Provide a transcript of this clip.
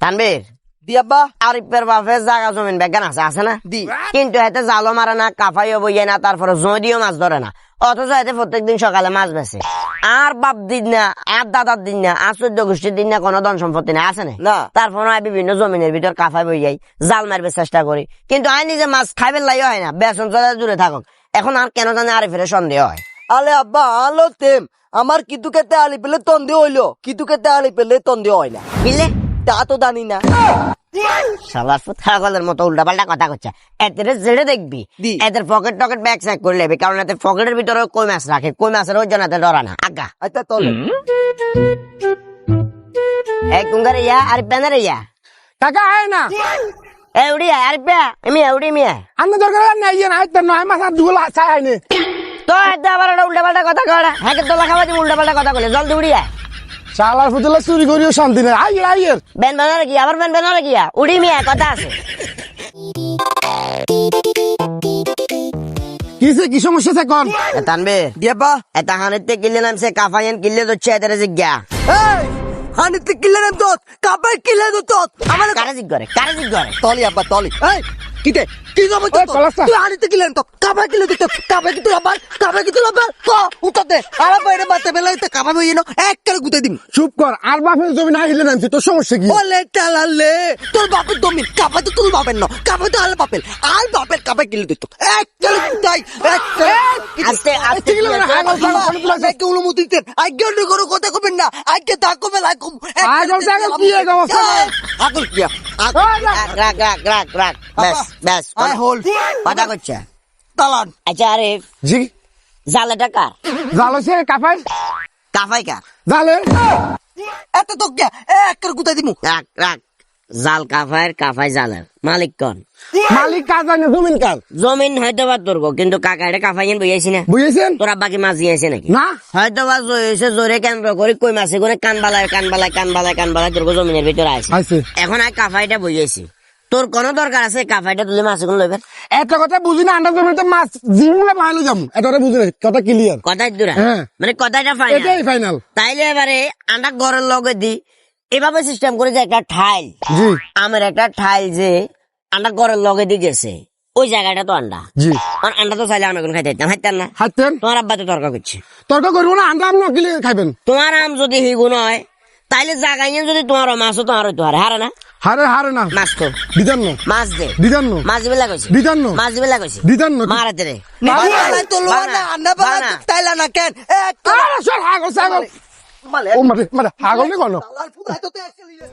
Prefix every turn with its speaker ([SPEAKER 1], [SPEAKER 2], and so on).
[SPEAKER 1] তানবীর
[SPEAKER 2] দি আব্বা
[SPEAKER 1] আরিফের বাপের জায়গা জমিন বেগান আছে না
[SPEAKER 2] দি
[SPEAKER 1] কিন্তু এতে জালও মারে না কাফাইও বইয়ে না তারপরে জদিও মাছ ধরে না অথচ এতে প্রত্যেকদিন সকালে মাছ বেছে আর বাপ দিন না আর দাদার দিন না আর 14 গোষ্ঠীর দিন না কোনো ধন সম্পত্তি না আছে
[SPEAKER 2] না
[SPEAKER 1] তারপরে আমি বিভিন্ন জমিনের ভিতর কাফাই বইয়াই জাল মারবে চেষ্টা করি কিন্তু আমি নিজে মাছ খাইবে লাই হয় না বেসন চলে দূরে থাকুক এখন আর কেন জানি আরিফের সন্দেহ হয়
[SPEAKER 2] আলে আব্বা আলো তেম আমার কিতু কেতে আলি পেলে তন্দেহ হইলো কিতু কেতে আলি পেলে তন্দেহ হয় না
[SPEAKER 1] বুঝলে
[SPEAKER 2] তা তো জানি না
[SPEAKER 1] সবার ছাগলের মতো উল্টা পাল্টা কথা করছে এদের জেড়ে দেখবি
[SPEAKER 2] দি।
[SPEAKER 1] এদের পকেট টকেট ব্যাগ চেক করে নেবে কারণ এদের পকেটের ভিতরে কই মাছ রাখে কই মাছের ওই জন্য এদের ডরা না আগা
[SPEAKER 2] আচ্ছা তলে
[SPEAKER 1] এই কুঙ্গারে ইয়া আর প্যানারে ইয়া
[SPEAKER 3] টাকা হয় না
[SPEAKER 1] এ উড়িয়া আর প্যা এমি উড়ি মিয়া
[SPEAKER 3] আমি দরকার নাই যে নাই তো নয় মাস আর দুলা চাই হয়নি
[SPEAKER 1] তো এতে আবার উল্টা পাল্টা কথা কড়া হ্যাঁ তোলা খাওয়া তুমি উল্টা পাল্টা কথা বলে জলদি উড়িয়া
[SPEAKER 3] শালার ফুটলে চুরি করিও শান্তি নেই আইয়ের আইয়ের
[SPEAKER 1] বেন বানারে কি আবার বেন বানারে কি উড়ি মিয়া কথা আছে
[SPEAKER 3] কিসে কি সমস্যা আছে কোন
[SPEAKER 1] তানবে
[SPEAKER 2] দি আব্বা
[SPEAKER 1] এটা হানিতে কিনলে নামছে কাফাইন কিনলে হচ্ছে এদের জিজ্ঞা
[SPEAKER 2] এই হানিতে কিলে না তো কাপে কিলে তো আমার
[SPEAKER 1] কারে জিজ্ঞারে
[SPEAKER 2] তলি আব্বা তলি এই কিতে কি যাব তো
[SPEAKER 3] ওই কলাসা।
[SPEAKER 2] তুই হানিতে কিলে তো কাপে কিলে তো কাপে কি তুই আবার ক উঠতে আর বাইরে বাতে বেলা তো কাপে বই না এক করে গুতে দিম
[SPEAKER 3] চুপ কর আর বাপের জমি না হিলে নামছি তোর সমস্যা কি
[SPEAKER 2] বলে টালালে তোর বাপের জমি কাপে তো তুই বাপের না কাপে তো আল বাপের আর বাপের কাপে কিলে দিত এক করে গুতাই এক করে
[SPEAKER 1] আস্তে আস্তে
[SPEAKER 3] ঠিক লাগে না, হাগল ছাগল
[SPEAKER 2] আজকে অনুমতিতে আজকে অন্য কোনো কথা কবেন না আজকে তাকো বেলা কম
[SPEAKER 3] হাগল ছাগল কি এক অবস্থা?
[SPEAKER 2] আগল কি
[SPEAKER 1] রাখ ব্যাস
[SPEAKER 2] আই হোল
[SPEAKER 1] কথা করছে
[SPEAKER 2] তালান
[SPEAKER 1] আচ্ছা আরে
[SPEAKER 3] জি
[SPEAKER 1] জালে টাকা
[SPEAKER 3] জালছে কাপাই
[SPEAKER 1] কাফাই কার
[SPEAKER 3] জালে
[SPEAKER 2] এত তো কে এক করে গুতাই দিমু
[SPEAKER 1] রাখ জাল কাফাই জালের মালিক কোন
[SPEAKER 3] মালিক কাজ জানে জমিন কাজ
[SPEAKER 1] জমিন হয়তো বা তোর কিন্তু কাকা এটা কাফাইন বইয়াছি না
[SPEAKER 3] বুঝেছেন
[SPEAKER 1] তোরা বাকি মাছ দিয়েছে নাকি
[SPEAKER 3] না
[SPEAKER 1] হয়তো বা জয়েছে জোরে কেন্দ্র করে কই মাছে করে কান বালায় তোর জমিনের ভিতরে আছে
[SPEAKER 3] আছে
[SPEAKER 1] এখন আর কাফাইটা বইয়াছি তোর কোন দরকার আছে কাফাইটা তুলে মাছ গুলো লইবে
[SPEAKER 3] একটা কথা বুঝি না আন্ডার জমিতে মাছ জিমলে ভালো যাবো এটা বুঝি না কথা ক্লিয়ার
[SPEAKER 1] কথাই দূরা
[SPEAKER 3] হ্যাঁ।
[SPEAKER 1] মানে কথাটা ফাইনাল
[SPEAKER 3] এটাই ফাইনাল
[SPEAKER 1] তাইলে এবারে আন্ডা ঘরের লগে দি এভাবে সিস্টেম করে যে একটা ঠাইল
[SPEAKER 3] জি
[SPEAKER 1] আমার একটা ঠাইল যে আন্ডা ঘরের লগে দি গেছে ওই জায়গাটা তো আন্ডা
[SPEAKER 3] জি
[SPEAKER 1] আর আন্ডা তো চাইলে আমি খাইতে হাইতাম না
[SPEAKER 3] হাতেন
[SPEAKER 1] তোমার আব্বা তো তর্ক করছে
[SPEAKER 3] তর্ক করবো না আন্ডা আপনি কিলে খাইবেন
[SPEAKER 1] তোমার আম যদি হিগুন হয় তাইলে জাগাইয়ে যদি তোমার মাছও তোমার হইতো হারে না
[SPEAKER 3] হারে হারে না
[SPEAKER 1] মাছ তো
[SPEAKER 3] দিদান না
[SPEAKER 1] মাছ দে
[SPEAKER 3] দিদান না
[SPEAKER 1] মাছ দিবে লাগাইছে
[SPEAKER 3] দিদান না
[SPEAKER 1] মাছ দিবে লাগাইছে
[SPEAKER 3] দিদান না
[SPEAKER 1] মারাতে রে
[SPEAKER 2] বানাই তো লোয়া না আন্না বানা তাইলা না কেন এক করে
[SPEAKER 3] আরে সর হাগল ছাগল
[SPEAKER 2] মালে
[SPEAKER 3] ও মারে মারে হাগল নি কোন
[SPEAKER 2] তালার ফুদাই তো এক লিয়ে